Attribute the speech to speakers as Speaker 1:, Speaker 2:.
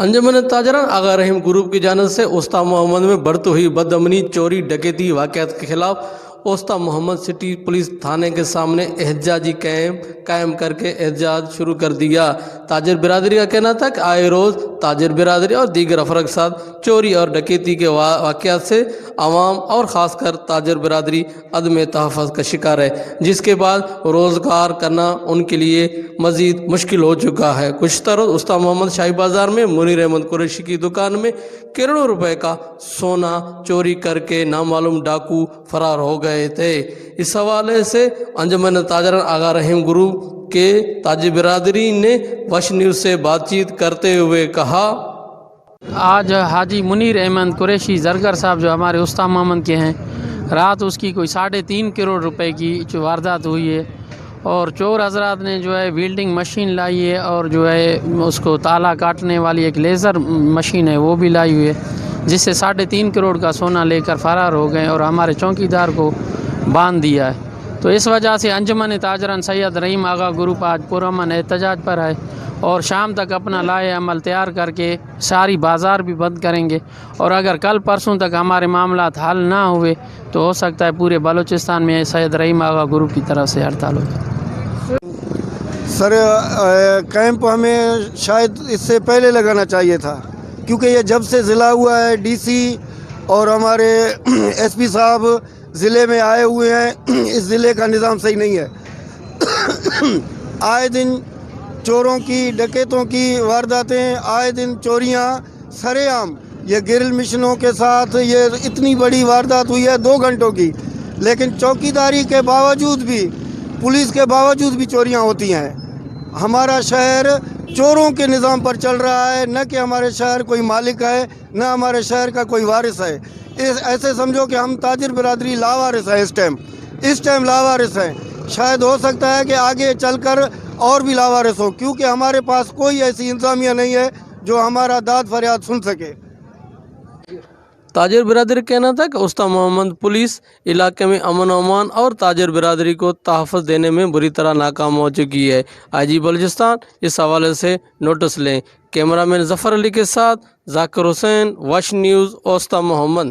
Speaker 1: انجمن تاجران آغا رحیم group کی جانب سے اوستا محمد میں بڑھتی ہوئی بدامنی، چوری، ڈکیتی واقعات کے خلاف اوستا محمد سٹی پولیس تھانے کے سامنے احتجاجی قائم کر کے احتجاج شروع کر دیا۔ تاجر برادری کا کہنا تھا کہ آئے روز تاجر برادری اور دیگر افراد کے ساتھ چوری اور ڈکیتی کے واقعات سے عوام اور خاص کر تاجر برادری عدم تحفظ کا شکار ہے، جس کے بعد روزگار کرنا ان کے لیے مزید مشکل ہو چکا ہے۔ گزشتہ روز اوستا محمد شاہی بازار میں منیر احمد قریشی کی دکان میں کروڑوں روپے کا سونا چوری کر کے نامعلوم ڈاکو فرار ہو گئے تھے۔ اس حوالے سے انجمن تاجران آغا رحیم گروپ کے تاجر برادری نے وش نیوز سے بات چیت کرتے ہوئے کہا،
Speaker 2: آج حاجی منیر احمد قریشی زرگر صاحب جو ہمارے اوستا محمد کے ہیں، رات اس کی کوئی 3.5 کروڑ روپے کی جو واردات ہوئی ہے، اور چور حضرات نے جو ہے ویلڈنگ مشین لائی ہے اور جو ہے اس کو تالا کاٹنے والی ایک لیزر مشین ہے وہ بھی لائی ہوئی ہے، جس سے 3.5 کروڑ کا سونا لے کر فرار ہو گئے اور ہمارے چوکیدار کو باندھ دیا ہے۔ تو اس وجہ سے انجمن تاجران سید رحیم آغا گروپ آج پرامن احتجاج پر ہے اور شام تک اپنا لائحہ عمل تیار کر کے ساری بازار بھی بند کریں گے، اور اگر کل پرسوں تک ہمارے معاملات حل نہ ہوئے تو ہو سکتا ہے پورے بلوچستان میں سید رحیم آغا گروپ کی طرف سے ہڑتال ہو جائے۔
Speaker 3: سر کیمپ ہمیں شاید اس سے پہلے لگانا چاہیے تھا، کیونکہ یہ جب سے ضلع ہوا ہے ڈی سی اور ہمارے ایس پی صاحب ضلع میں آئے ہوئے ہیں، اس ضلع کا نظام صحیح نہیں ہے۔ آئے دن چوروں کی، ڈکیتوں کی وارداتیں، آئے دن چوریاں سرے عام، یہ گرل مشینوں کے ساتھ یہ اتنی بڑی واردات ہوئی ہے 2 گھنٹوں کی، لیکن چوکیداری کے باوجود بھی، پولیس کے باوجود بھی چوریاں ہوتی ہیں۔ ہمارا شہر چوروں کے نظام پر چل رہا ہے، نہ کہ ہمارے شہر کوئی مالک ہے، نہ ہمارے شہر کا کوئی وارث ہے۔ ایسے سمجھو کہ ہم تاجر برادری لاوارث ہیں، اس ٹائم لاوارث ہیں۔ شاید ہو سکتا ہے کہ آگے چل کر اور بھی لاوارث ہو، کیونکہ ہمارے پاس کوئی ایسی انتظامیہ نہیں ہے جو ہمارا داد فریاد سن سکے۔
Speaker 1: تاجر برادری کہنا تھا کہ اوستا محمد پولیس علاقے میں امن و امان اور تاجر برادری کو تحفظ دینے میں بری طرح ناکام ہو چکی ہے۔ آئی جی بلوچستان اس حوالے سے نوٹس لیں۔ کیمرہ مین ظفر علی کے ساتھ ذاکر حسین، وش نیوز، اوستا محمد۔